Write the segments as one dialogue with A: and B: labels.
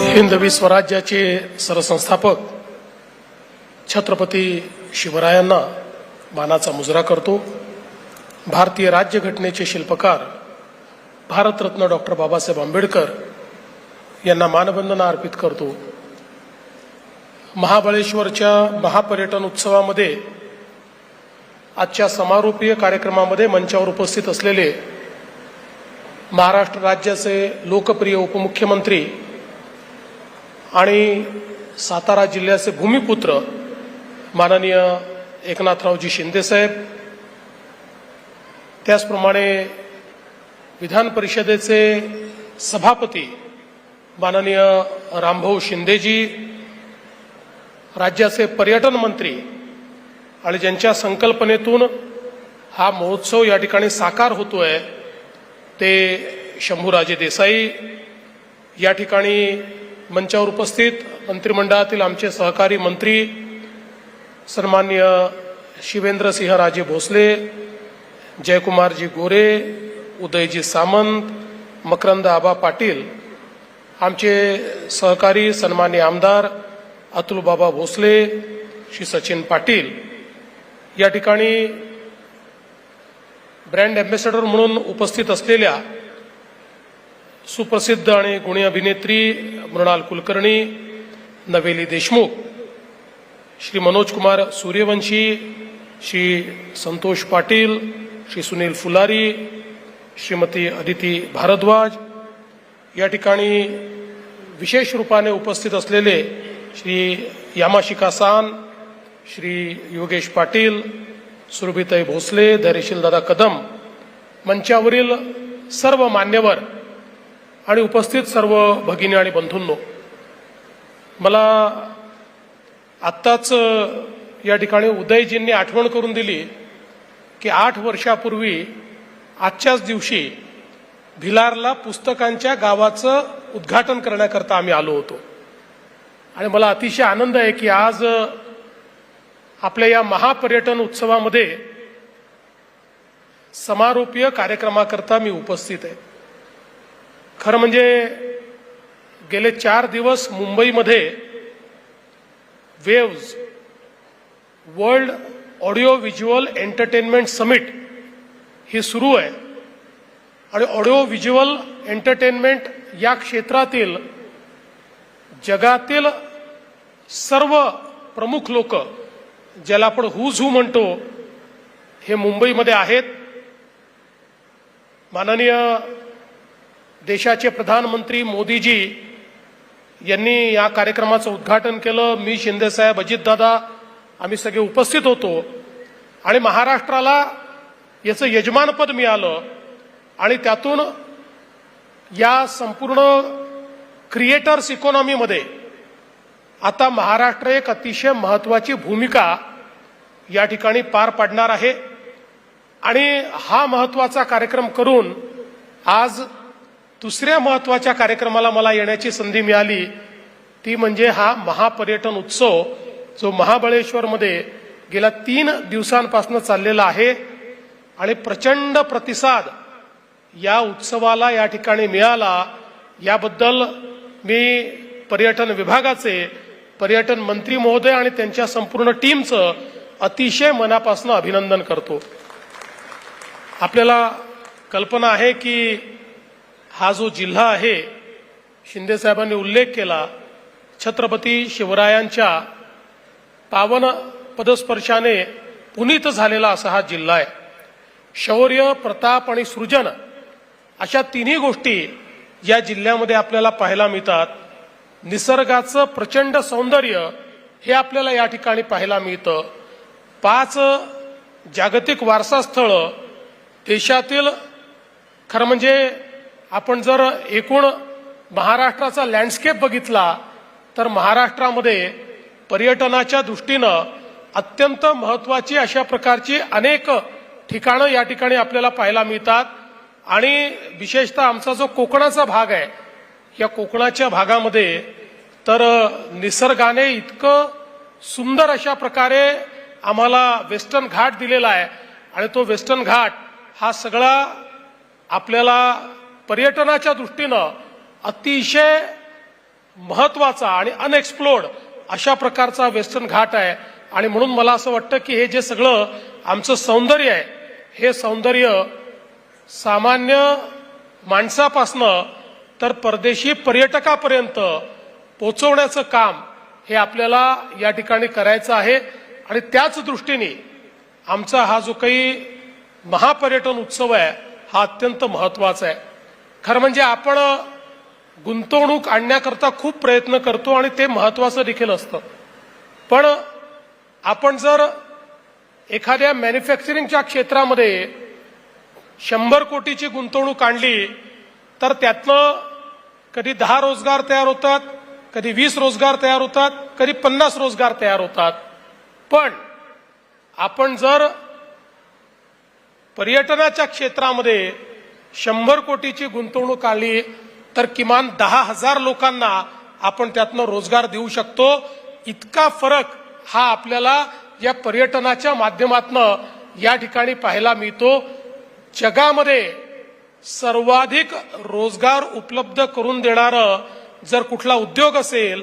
A: हिंदवी स्वराज्याचे सरसंस्थापक छत्रपती शिवरायांना मानाचा मुजरा करतो। भारतीय राज्यघटनेचे शिल्पकार भारतरत्न डॉक्टर बाबासाहेब आंबेडकर यांना मानवंदना अर्पित करतो। महाबळेश्वरच्या महापर्यटन उत्सवामध्ये आजच्या समारोपीय कार्यक्रमामध्ये मंचावर उपस्थित असलेले महाराष्ट्र राज्याचे लोकप्रिय उपमुख्यमंत्री आणि सातारा जिल्ह्याचे भूमिपुत्र माननीय एकनाथरावजी शिंदे साहेब, त्याचप्रमाणे विधान परिषदेचे सभापती माननीय रामभाऊ शिंदेजी, राज्याचे पर्यटन मंत्री आणि ज्यांच्या संकल्पनेतून हा महोत्सव या ठिकाणी साकार होतोय ते शंभूराजे देसाई, या ठिकाणी मंचावर उपस्थित मंत्रिमंडळातील आमचे सहकारी मंत्री सन्माननीय शिवेंद्रसिंहराजे भोसले, जयकुमारजी गोरे, उदयजी सामंत, मकरंद आबा पाटील, आमचे सहकारी सन्माननीय आमदार अतुलबाबा भोसले, श्री सचिन पाटील, या ठिकाणी ब्रँड अँबॅसेडर म्हणून उपस्थित असलेल्या सुप्रसिद्ध आणि गुणी अभिनेत्री मृणाल कुलकर्णी, नवेली देशमुख, श्री मनोज कुमार सूर्यवंशी, श्री संतोष पाटील, श्री सुनील फुलारी, श्रीमती अदिती भारद्वाज, या ठिकाणी विशेष रूपाने उपस्थित असलेले श्री यामाशिका सान, श्री योगेश पाटील, सुरभिताई भोसले, धैर्यशील दादा कदम, मंचावरील सर्व मान्यवर आणि उपस्थित सर्व भगिनी आणि बंधूंनो, मला आत्ताच या ठिकाणी उदयजींनी आठवण करून दिली की 8 वर्षापूर्वी आजच्याच दिवशी भिलारला पुस्तकांच्या गावाचं उद्घाटन करण्याकरता आम्ही आलो होतो आणि मला अतिशय आनंद आहे की आज आपल्या या महापर्यटन उत्सवामध्ये समारोपीय कार्यक्रमाकरता मी उपस्थित आहे। खरं म्हणजे गेले 4 दिवस मुंबईमध्ये waves world audio visual entertainment summit ही सुरू आहे आणि ऑडिओ व्हिज्युअल एंटरटेनमेंट या क्षेत्रातील जगातील सर्व प्रमुख लोक, ज्याला आपण हुज हू म्हणतो, हे मुंबईमध्ये आहेत। माननीय देशाचे प्रधानमंत्री मोदीजी यांनी या कार्यक्रमाचं उद्घाटन केलं। मी शिंदेसाहेब, अजितदादा, आम्ही सगळे उपस्थित होतो आणि महाराष्ट्राला याचं यजमानपद मिळालं आणि त्यातून या संपूर्ण क्रिएटर्स इकॉनॉमीमध्ये आता महाराष्ट्र एक अतिशय महत्त्वाची भूमिका या ठिकाणी पार पाडणार आहे आणि हा महत्त्वाचा कार्यक्रम करून आज दुसऱ्या महत्त्वाच्या कार्यक्रमाला मला येण्याची संधी मिळाली, ती म्हणजे हा महापर्यटन उत्सव जो महाबळेश्वरमध्ये गेल्या 3 दिवसांपासून चाललेला आहे आणि प्रचंड प्रतिसाद या उत्सवाला या ठिकाणी मिळाला। याबद्दल मी पर्यटन विभागाचे, पर्यटन मंत्री महोदय आणि त्यांच्या संपूर्ण टीमचं अतिशय मनापासून अभिनंदन करतो। आपल्याला कल्पना आहे की हा जो जिल्हा आहे, शिंदे साहेबांनी उल्लेख केला, छत्रपती शिवरायांच्या पावन पदस्पर्शाने पुनीत झालेला असा हा जिल्हा आहे। शौर्य, प्रताप आणि सृजन अशा तिन्ही गोष्टी या जिल्ह्यामध्ये आपल्याला पाहायला मिळतात। निसर्गाचं प्रचंड सौंदर्य हे आपल्याला या ठिकाणी पाहायला मिळतं। 5 जागतिक वारसा स्थळ देशातील, खरं म्हणजे आपण जर एकूण महाराष्ट्राचा लँडस्केप बघितला तर महाराष्ट्रामध्ये पर्यटनाच्या दृष्टीनं अत्यंत महत्त्वाची अशा प्रकारची अनेक ठिकाणं या ठिकाणी आपल्याला पाहायला मिळतात आणि विशेषतः आमचा जो कोकणाचा भाग आहे, या कोकणाच्या भागामध्ये तर निसर्गाने इतकं सुंदर अशा प्रकारे आम्हाला वेस्टर्न घाट दिलेला आहे आणि तो वेस्टर्न घाट हा सगळा आपल्याला पर्यटनाच्या दृष्टीनं अतिशय महत्वाचा आणि अनएक्सप्लोर्ड अशा प्रकारचा वेस्टर्न घाट आहे आणि म्हणून मला असं वाटतं की हे जे सगळं आमचं सौंदर्य आहे हे सौंदर्य सामान्य माणसापासनं तर परदेशी पर्यटकापर्यंत पोहोचवण्याचं काम हे आपल्याला या ठिकाणी करायचं आहे आणि त्याच दृष्टीने आमचा हा जो काही महापर्यटन उत्सव आहे हा अत्यंत महत्वाचा आहे। खरं म्हणजे आपण गुंतवणूक आणण्याकरता खूप प्रयत्न करतो आणि ते महत्वाचं देखील असतं, पण आपण जर एखाद्या मॅन्युफॅक्चरिंगच्या क्षेत्रामध्ये 100 कोटीची गुंतवणूक आणली तर त्यातनं कधी 10 रोजगार तयार होतात, कधी 20 रोजगार तयार होतात, कधी 50 रोजगार तयार होतात। पण आपण जर पर्यटनाच्या क्षेत्रामध्ये 100 कोटीची गुंतवणूक आली तर किमान 10,000 लोकांना आपण त्यातनं रोजगार देऊ शकतो। इतका फरक हा आपल्याला या पर्यटनाच्या माध्यमातून या ठिकाणी पाहायला मिळतो। जगामध्ये सर्वाधिक रोजगार उपलब्ध करून देणारं जर कुठला उद्योग असेल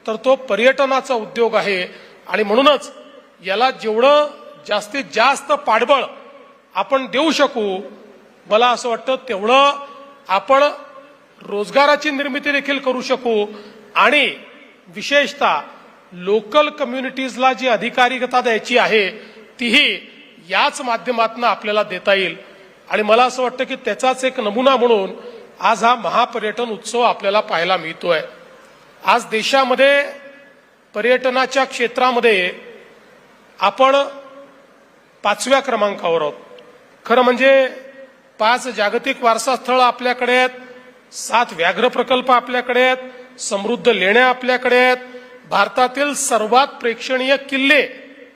A: तर तो पर्यटनाचा उद्योग आहे आणि म्हणूनच याला जेवढं जास्तीत जास्त पाठबळ आपण देऊ शकू, मला असं वाटतं तेवढं आपण रोजगाराची निर्मिती देखील करू शकू आणि विशेषतः लोकल कम्युनिटीजला जी अधिकारिकता द्यायची आहे तीही याच माध्यमातून आपल्याला देता येईल आणि मला असं वाटतं की त्याचाच एक नमुना म्हणून आज हा महापर्यटन उत्सव आपल्याला पाहायला मिळतोय। आज देशामध्ये पर्यटनाच्या क्षेत्रामध्ये आपण 5व्या क्रमांकावर आहोत। खरं म्हणजे 5 जागतिक वारसा स्थळ आपल्याकडे आहेत, 7 व्याघ्र प्रकल्प आपल्याकडे आहेत, समृद्ध लेण्या आपल्याकडे आहेत, भारतातील सर्वात प्रेक्षणीय किल्ले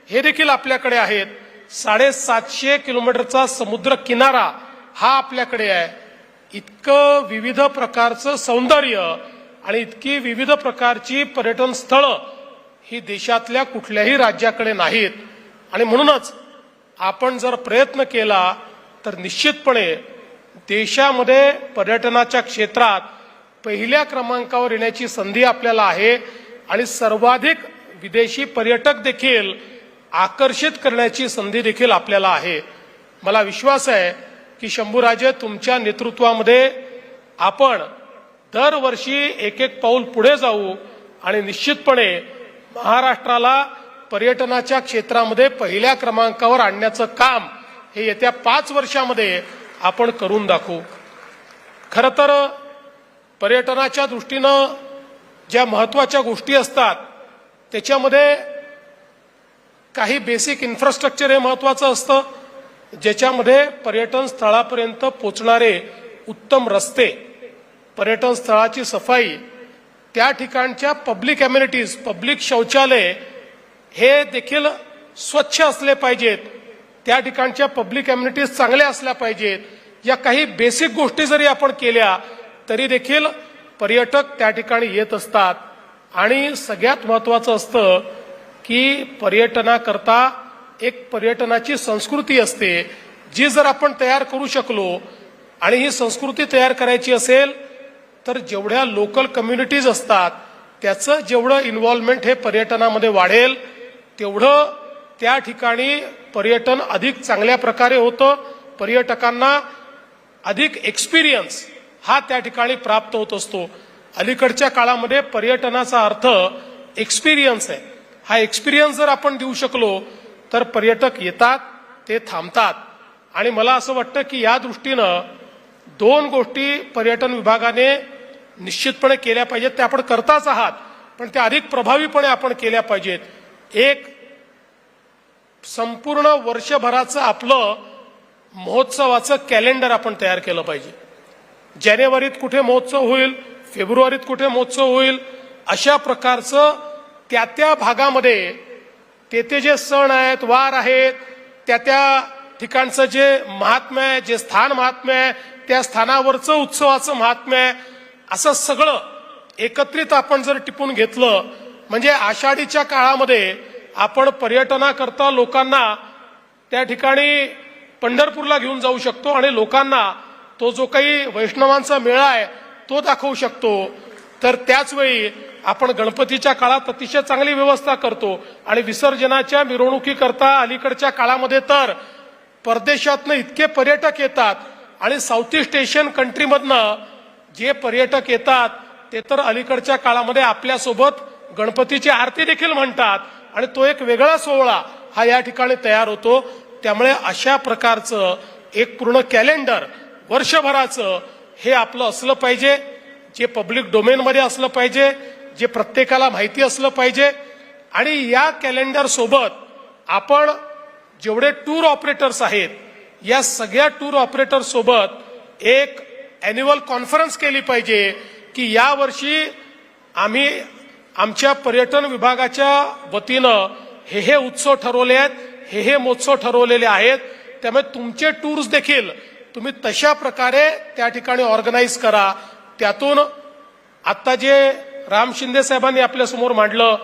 A: हे देखील आपल्याकडे आहेत, 750 किलोमीटरचा समुद्र किनारा हा आपल्याकडे आहे। इतकं विविध प्रकारचं सौंदर्य आणि इतकी विविध प्रकारची पर्यटन स्थळं ही देशातल्या कुठल्याही राज्याकडे नाहीत आणि म्हणूनच आपण जर प्रयत्न केला तर निश्चितपणे देशामध्ये पर्यटनाच्या क्षेत्रात पहिल्या क्रमांकावर येण्याची संधी आपल्याला आहे आणि सर्वाधिक विदेशी पर्यटक देखील आकर्षित करण्याची संधी देखील आपल्याला आहे। मला विश्वास आहे की शंभूराजे तुमच्या नेतृत्वामध्ये आपण दरवर्षी एक एक पाऊल पुढे जाऊ आणि निश्चितपणे महाराष्ट्राला पर्यटनाच्या क्षेत्रामध्ये पहिल्या क्रमांकावर आणण्याचं काम हे येत्या 5 वर्षामध्ये आपण करून दाखवू। खरं तर पर्यटनाच्या दृष्टीनं ज्या महत्त्वाच्या गोष्टी असतात त्याच्यामध्ये काही बेसिक इन्फ्रास्ट्रक्चर हे महत्त्वाचं असतं, ज्याच्यामध्ये पर्यटन स्थळापर्यंत पोहोचणारे उत्तम रस्ते, पर्यटन स्थळाची सफाई, त्या ठिकाणच्या पब्लिक अम्युनिटीज, पब्लिक शौचालय हे देखील स्वच्छ असले पाहिजेत, त्या ठिकाणच्या पब्लिक अम्युनिटीज चांगल्या असल्या पाहिजेत। या काही बेसिक गोष्टी जरी आपण केल्या तरी देखील पर्यटक त्या ठिकाणी येत असतात आणि सगळ्यात महत्त्वाचं असतं की पर्यटनाकरता एक पर्यटनाची संस्कृती असते जी जर आपण तयार करू शकलो आणि ही संस्कृती तयार करायची असेल तर जेवढ्या लोकल कम्युनिटीज असतात त्याचं जेवढं इन्व्हॉल्वमेंट हे पर्यटनामध्ये वाढेल तेवढं त्या ठिकाणी पर्यटन अधिक चांगल्या प्रकारे होतं, पर्यटकांना अधिक एक्सपिरियन्स हा त्या ठिकाणी प्राप्त होत असतो। अलीकडच्या काळामध्ये पर्यटनाचा अर्थ एक्सपिरियन्स आहे। हा एक्सपिरियन्स जर आपण देऊ शकलो तर पर्यटक येतात, ते थांबतात आणि मला असं वाटतं की या दृष्टीनं 2 गोष्टी पर्यटन विभागाने निश्चितपणे केल्या पाहिजेत। त्या आपण करताच आहात पण त्या अधिक प्रभावीपणे आपण केल्या पाहिजेत। एक संपूर्ण वर्षभराचं आपलं महोत्सवाचं कॅलेंडर आपण तयार केलं पाहिजे। जानेवारीत कुठे महोत्सव होईल, फेब्रुवारीत कुठे महोत्सव होईल, अशा प्रकारचं त्या भागामध्ये ते जे सण आहेत, वार आहेत, त्या ठिकाणचं जे महात्म्य आहे, जे स्थान महात्म्य आहे, त्या स्थानावरचं उत्सवाचं महात्म्य आहे, असं सगळं एकत्रित आपण जर टिपून घेतलं म्हणजे आषाढीच्या काळामध्ये आपण पर्यटनाकरता लोकांना त्या ठिकाणी पंढरपूरला घेऊन जाऊ शकतो आणि लोकांना तो जो काही वैष्णवांचा मेळा आहे तो दाखवू शकतो। तर त्याच वेळी आपण गणपतीच्या काळात अतिशय चांगली व्यवस्था करतो आणि विसर्जनाच्या मिरवणुकीकरता अलीकडच्या काळामध्ये तर परदेशातनं इतके पर्यटक येतात आणि साऊथ ईस्ट एशियन कंट्रीमधनं जे पर्यटक येतात ते तर अलीकडच्या काळामध्ये आपल्यासोबत गणपतीची आरती देखील म्हणतात आणि तो एक वेगळा सोहळा हा या ठिकाणी तयार होतो. त्यामुळे अशा प्रकारचं एक पूर्ण कॅलेंडर वर्षभराचं हे आपलं असलं पाहिजे, जे पब्लिक डोमेनमध्ये असलं पाहिजे, जे प्रत्येकाला माहिती असलं पाहिजे. आणि या कॅलेंडर सोबत आपण जेवढे टूर ऑपरेटर्स आहेत या सगळ्या टूर ऑपरेटर सोबत एक अॅन्युअल कॉन्फरन्स केली पाहिजे की या वर्षी आम्ही आमच्या पर्यटन विभागाच्या वतीनं हे उत्सव ठरवले आहेत, हे महोत्सव ठरवलेले आहेत. त्यामुळे तुमचे टूर्स देखील तुम्ही तशा प्रकारे त्या ठिकाणी ऑर्गनाईज करा. त्यातून आता जे राम शिंदे साहेबांनी आपल्या समोर मांडलं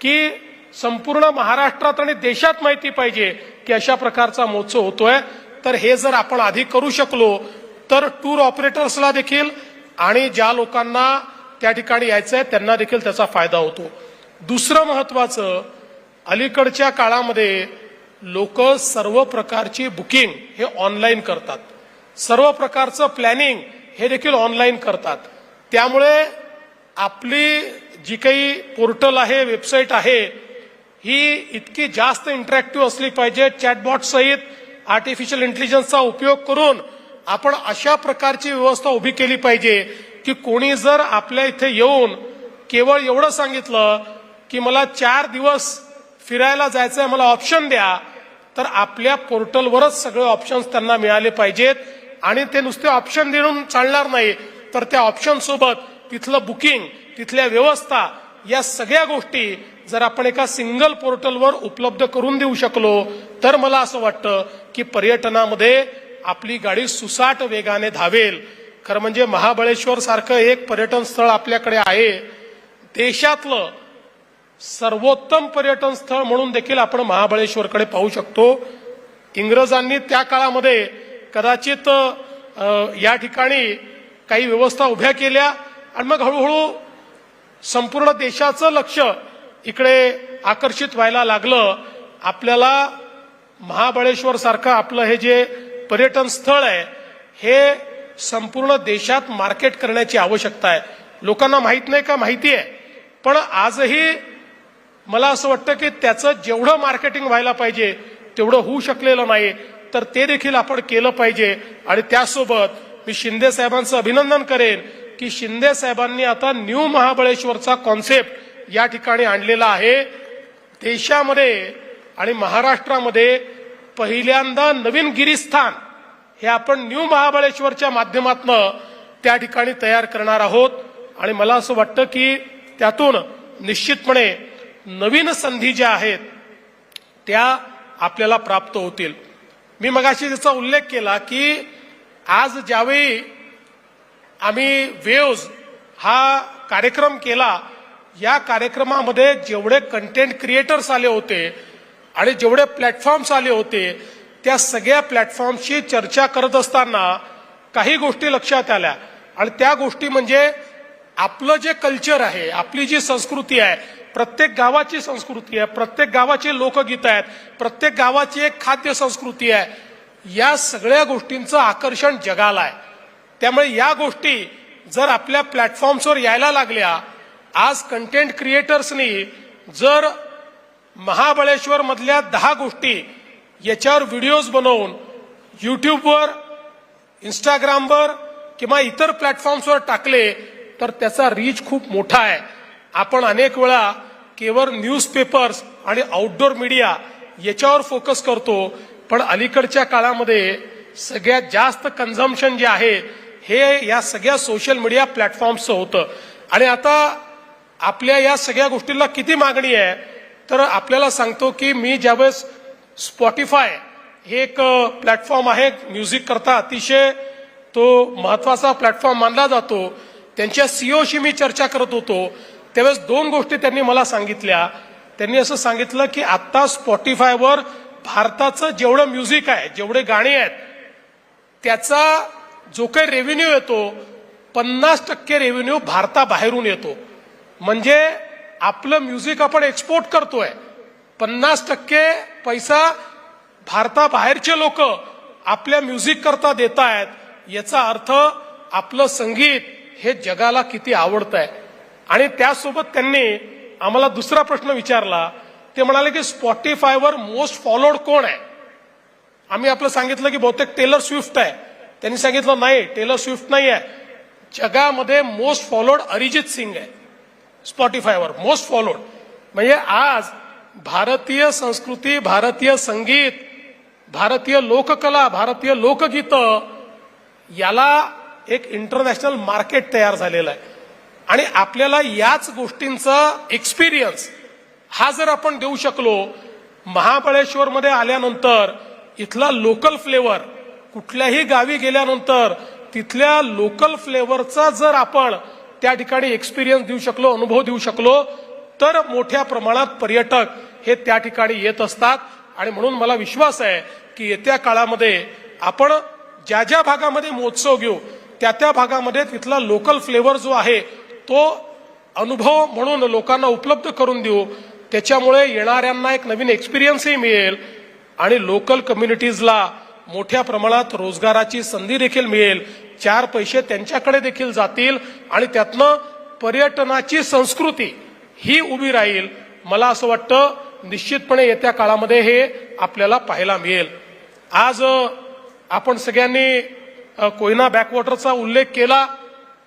A: की संपूर्ण महाराष्ट्रात आणि देशात माहिती पाहिजे की अशा प्रकारचा महोत्सव होतोय, तर हे जर आपण आधी करू शकलो तर टूर ऑपरेटर्सला देखील आणि ज्या लोकांना त्या ठिकाणी यायचंय त्यांना देखील त्याचा फायदा होतो. दुसरं महत्वाचं, अलीकडच्या काळामध्ये लोक सर्व प्रकारची बुकिंग हे ऑनलाईन करतात, सर्व प्रकारचं प्लॅनिंग हे देखील ऑनलाईन करतात. त्यामुळे आपली जी काही पोर्टल आहे, वेबसाईट आहे, ही इतकी जास्त इंटरॅक्टिव्ह असली पाहिजे. चॅटबॉट सहित आर्टिफिशियल इंटेलिजन्सचा उपयोग करून आपण अशा प्रकारची व्यवस्था उभी केली पाहिजे की कोणी जर आपल्या इथे येऊन केवळ एवढं सांगितलं की मला 4 दिवस फिरायला जायचंय, मला ऑप्शन द्या, तर आपल्या पोर्टलवरच सगळे ऑप्शन्स त्यांना मिळाले पाहिजेत. आणि ते नुसते ऑप्शन देऊन चालणार नाही, तर त्या ऑप्शन सोबत तिथलं बुकिंग, तिथल्या व्यवस्था, या सगळ्या गोष्टी जर आपण एका सिंगल पोर्टलवर उपलब्ध करून देऊ शकलो तर मला असं वाटतं की पर्यटनामध्ये आपली गाडी सुसाट वेगाने धावेल. खरं म्हणजे महाबळेश्वर सारखं एक पर्यटन स्थळ आपल्याकडे आहे, देशातलं सर्वोत्तम पर्यटन स्थळ म्हणून देखील आपण महाबळेश्वरकडे पाहू शकतो. इंग्रजांनी त्या काळामध्ये कदाचित या ठिकाणी काही व्यवस्था उभ्या केल्या आणि मग हळूहळू संपूर्ण देशाचं लक्ष इकडे आकर्षित व्हायला लागलं. आपल्याला महाबळेश्वर सारखं आपलं हे जे पर्यटन स्थळ आहे हे संपूर्ण देशात मार्केट करण्याची आवश्यकता आहे. लोकांना माहित नाही का? माहिती आहे, पण आजही मला असं वाटतं की त्याचं जेवढं मार्केटिंग व्हायला पाहिजे तेवढं होऊ शकलेलं नाही, तर ते देखील आपण केलं पाहिजे. आणि त्यासोबत मी शिंदे साहेबांचं अभिनंदन करेन की शिंदे साहेबांनी आता न्यू महाबळेश्वरचा कॉन्सेप्ट या ठिकाणी आणलेला आहे. देशामध्ये आणि महाराष्ट्रामध्ये पहिल्यांदा नवीन गिरीस्थान हे आपण न्यू महाबळेश्वरच्या माध्यमातून त्या ठिकाणी तयार करणार आहोत. आणि मला असं वाटतं की त्यातून निश्चितपणे नवीन संधी ज्या आहेत त्या आपल्याला प्राप्त होतील. मी मगाशी त्याचा उल्लेख केला की आज ज्यावेळी आम्ही वेव्ज हा कार्यक्रम केला, या कार्यक्रमामध्ये जेवढे कंटेंट क्रिएटर्स आले होते आणि जेवढे प्लॅटफॉर्म्स आले होते त्या सगळ्या प्लॅटफॉर्मशी चर्चा करत असताना काही गोष्टी लक्षात आल्या. आणि त्या गोष्टी म्हणजे आपलं जे कल्चर आहे, आपली जी संस्कृती आहे, प्रत्येक गावाची संस्कृती आहे, प्रत्येक गावाची लोकगीतं आहेत, प्रत्येक गावाची एक खाद्य संस्कृती आहे, या सगळ्या गोष्टींचं आकर्षण जगाला आहे. त्यामुळे या गोष्टी जर आपल्या प्लॅटफॉर्म्सवर यायला लागल्या, आज कंटेंट क्रिएटर्सनी जर महाबळेश्वर मधल्या 10 गोष्टी याच्यावर व्हिडिओज बनवून युट्यूबवर, इंस्टाग्रामवर किंवा इतर प्लॅटफॉर्म्सवर टाकले तर त्याचा रीच खूप मोठा आहे. आपण अनेक वेळा केवळ न्यूजपेपर्स आणि आउटडोर मीडिया याच्यावर फोकस करतो, पण अलीकडच्या काळामध्ये सगळ्यात जास्त कन्झम्पशन जे आहे हे या सगळ्या सोशल मीडिया प्लॅटफॉर्म्सचं होतं. आणि आता आपल्या या सगळ्या गोष्टींना किती मागणी आहे तर आपल्याला सांगतो की मी ज्यावेळेस स्पॉटिफाय हे एक प्लॅटफॉर्म आहे म्युझिक करता अतिशय तो महत्वाचा प्लॅटफॉर्म मानला जातो, त्यांच्या सीईओशी मी चर्चा करत होतो त्यावेळेस 2 गोष्टी त्यांनी मला सांगितल्या. त्यांनी असं सांगितलं की आता स्पॉटिफायवर भारताचं जेवढं म्युझिक आहे, जेवढे गाणी आहेत, त्याचा जो काही रेव्हेन्यू येतो 50% रेव्हेन्यू भारताबाहेरून येतो. म्हणजे आपलं म्युझिक आपण एक्सपोर्ट करतोय, 50% पैसा भारताबाहेरचे लोक आपल्या म्युझिक करता देत आहेत. याचा अर्थ आपलं संगीत हे जगाला किती आवडत आहे. आणि त्यासोबत त्यांनी आम्हाला दुसरा प्रश्न विचारला. ते म्हणाले की स्पॉटीफायवर मोस्ट फॉलोड कोण आहे. आम्ही आपलं सांगितलं की बहुतेक टेलर स्विफ्ट आहे. त्यांनी सांगितलं नाही, टेलर स्विफ्ट नाही आहे. जगामध्ये मोस्ट फॉलोड अरिजित सिंग आहे स्पॉटीफायवर, मोस्ट फॉलोड. म्हणजे आज भारतीय संस्कृती, भारतीय संगीत, भारतीय लोककला, भारतीय लोकगीतं याला एक इंटरनॅशनल मार्केट तयार झालेलं आहे. आणि आपल्याला याच गोष्टींचा एक्सपिरियन्स हा जर आपण देऊ शकलो, महाबळेश्वरमध्ये आल्यानंतर इथला लोकल फ्लेवर, कुठल्याही गावी गेल्यानंतर तिथल्या लोकल फ्लेवरचा जर आपण त्या ठिकाणी एक्सपिरियन्स देऊ शकलो, अनुभव देऊ शकलो, तर मोठ्या प्रमाणात पर्यटक हे त्या ठिकाणी येत असतात. आणि म्हणून मला विश्वास आहे की येत्या काळामध्ये आपण ज्या ज्या भागामध्ये महोत्सव घेऊ त्या त्या भागामध्ये तिथला लोकल फ्लेवर जो आहे तो अनुभव म्हणून लोकांना उपलब्ध करून देऊ. त्याच्यामुळे येणाऱ्यांना एक नवीन एक्सपिरियन्सही मिळेल आणि लोकल कम्युनिटीजला मोठ्या प्रमाणात रोजगाराची संधी देखील मिळेल. 4 पैसे त्यांच्याकडे देखील जातील आणि त्यातनं पर्यटनाची संस्कृती ही उभी राहील. मला असं वाटतं निश्चितपणे येत्या काळामध्ये हे आपल्याला पाहायला मिळेल. आज आपण सगळ्यांनी कोयना बॅकवॉटरचा उल्लेख केला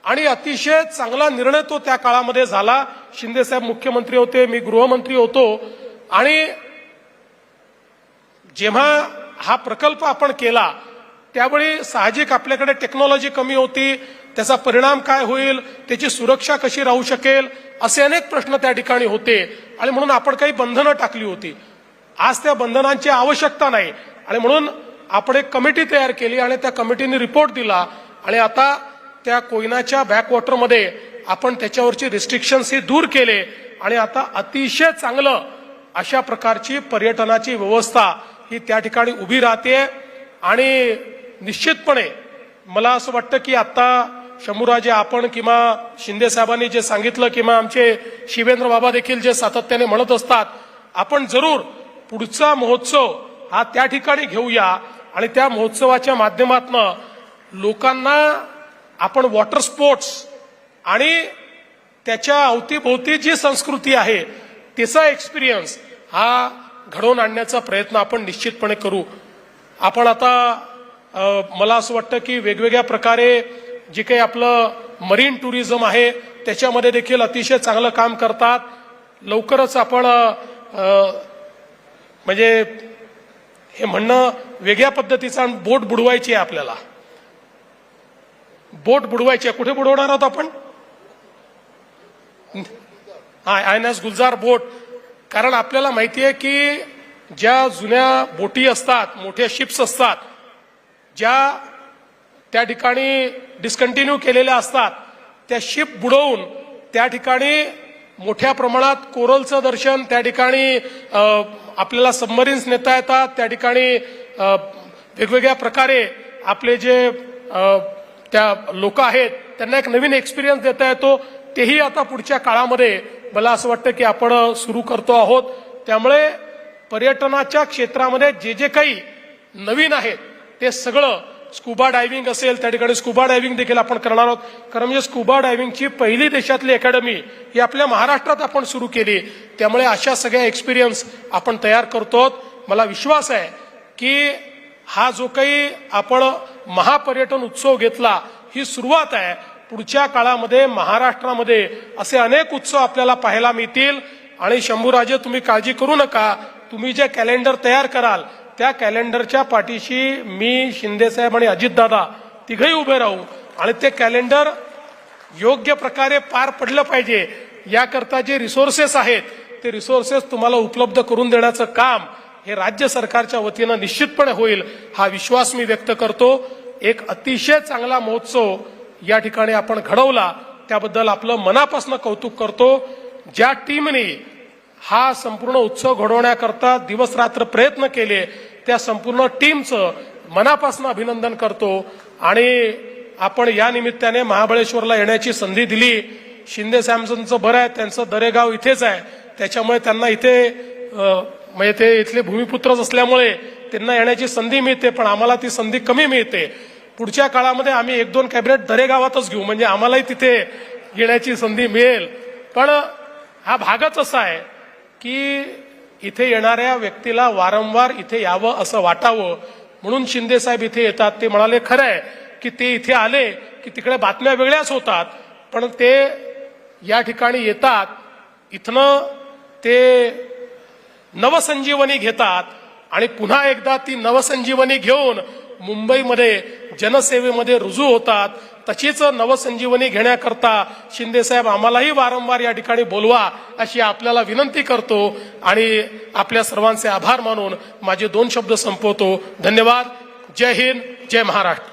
A: आणि अतिशय चांगला निर्णय तो त्या काळामध्ये झाला. शिंदे साहेब मुख्यमंत्री होते, मी गृहमंत्री होतो. आणि जेव्हा हा प्रकल्प आपण केला त्यावेळी साहजिक आपल्याकडे टेक्नॉलॉजी कमी होती. त्याचा परिणाम काय होईल, त्याची सुरक्षा कशी राहू शकेल, असे अनेक प्रश्न त्या ठिकाणी होते. आणि म्हणून आपण काही बंधनं टाकली होती. आज त्या बंधनांची आवश्यकता नाही आणि म्हणून आपण एक कमिटी तयार केली आणि त्या कमिटीने रिपोर्ट दिला. आणि आता त्या कोयनाच्या बॅकवॉटरमध्ये आपण त्याच्यावरची रिस्ट्रिक्शन्स ही दूर केले आणि आता अतिशय चांगलं अशा प्रकारची पर्यटनाची व्यवस्था ही त्या ठिकाणी उभी राहते. आणि निश्चितपणे मला असं वाटतं की आता शंभूराजे आपण किंवा शिंदे साहेबांनी जे सांगितलं किंवा आमचे शिवेंद्र बाबा देखील जे सातत्याने म्हणत असतात, आपण जरूर पुढचा महोत्सव हा त्या ठिकाणी घेऊया आणि त्या महोत्सवाच्या माध्यमातून लोकांना आपण वॉटर स्पोर्ट्स आणि त्याच्या अवतीभोवती जी संस्कृती आहे त्याचा एक्सपिरियन्स हा घडवून आणण्याचा प्रयत्न आपण निश्चितपणे करू. आपण आता मला असं वाटतं की वेगवेगळ्या प्रकारे जे काही आपलं मरीन टुरिझम आहे त्याच्यामध्ये देखील अतिशय चांगलं काम करतात. लवकरच आपण म्हणजे हे म्हणणं वेगळ्या पद्धतीचा बोट बुडवायची आहे आपल्याला. बोट बुडवायची आहे. कुठे बुडवणार आहोत आपण? INS गुलजार बोट. कारण आपल्याला माहिती आहे की ज्या जुन्या बोटी असतात, मोठ्या शिप्स असतात, ज्या त्या ठिकाणी डिस्कंटिन्यू केलेल्या असतात, त्या शिप बुडवून त्या ठिकाणी मोठ्या प्रमाणात कोरलचं दर्शन, त्या ठिकाणी आपल्याला सबमरीन्स नेता येतात, त्या ठिकाणी वेगवेगळ्या प्रकारे आपले जे त्या लोक आहेत त्यांना एक नवीन एक्सपिरियन्स देता येतो. तेही आता पुढच्या काळामध्ये मला असं वाटतं की आपण सुरू करतो आहोत. त्यामुळे पर्यटनाच्या क्षेत्रामध्ये जे जे काही नवीन आहेत ते सगळं, स्कुबा डायव्हिंग असेल त्या ठिकाणी स्कुबा डायव्हिंग देखील आपण करणार आहोत. कारण म्हणजे स्कुबा डायव्हिंगची पहिली देशातली अकॅडमी ही आपल्या महाराष्ट्रात आपण सुरू केली. त्यामुळे अशा सगळ्या एक्सपिरियन्स आपण तयार करतो. मला विश्वास आहे की हा जो काही आपण महापर्यटन उत्सव घेतला ही सुरुवात आहे. पुढच्या काळामध्ये महाराष्ट्रामध्ये असे अनेक उत्सव आपल्याला पाहायला मिळतील. आणि शंभूराजे तुम्ही काळजी करू नका, तुम्ही जे कॅलेंडर तयार कराल त्या कॅलेंडरच्या पाठीशी मी, शिंदे साहेब आणि अजितदादा तिघही उभे राहू आणि ते कॅलेंडर योग्य प्रकारे पार पडलं पाहिजे. याकरता जे रिसोर्सेस आहेत ते रिसोर्सेस तुम्हाला उपलब्ध करून देण्याचं काम हे राज्य सरकारच्या वतीनं निश्चितपणे होईल हा विश्वास मी व्यक्त करतो. एक अतिशय चांगला महोत्सव या ठिकाणी आपण घडवला त्याबद्दल आपलं मनापासून कौतुक करतो. ज्या टीमने हा संपूर्ण उत्सव घडवण्याकरता दिवस रात्र प्रयत्न केले त्या संपूर्ण टीमचं मनापासून अभिनंदन करतो. आणि आपण या निमित्ताने महाबळेश्वरला येण्याची संधी दिली. शिंदे साहेबांचं बरं आहे, त्यांचं दरेगाव इथेच आहे, त्याच्यामुळे त्यांना इथे म्हणजे ते इथले भूमिपुत्रच असल्यामुळे त्यांना येण्याची संधी मिळते, पण आम्हाला ती संधी कमी मिळते. पुढच्या काळामध्ये आम्ही 1-2 कॅबिनेट दरेगावातच घेऊ, म्हणजे आम्हालाही तिथे येण्याची संधी मिळेल. पण हा भागच असा आहे की इथे येणाऱ्या व्यक्तीला वारंवार इथे यावं असं वाटावं, म्हणून शिंदे साहेब इथे येतात. ते म्हणाले खरं आहे की ते इथे आले की तिकडे बातम्या वेगळ्याच होतात, पण ते या ठिकाणी येतात, इथनं ते नवसंजीवनी घेतात आणि पुन्हा एकदा ती नवसंजीवनी घेऊन मुंबईमध्ये जनसेवेमध्ये रुजू होतात. तशीच नवसंजीवनी घेण्याकरता शिंदे साहेब आम्हालाही वारंवार या ठिकाणी बोलवा अशी आपल्याला विनंती करतो आणि आपल्या सर्वांचे आभार मानून माझे 2 शब्द संपवतो. धन्यवाद. जय हिंद, जय महाराष्ट्र.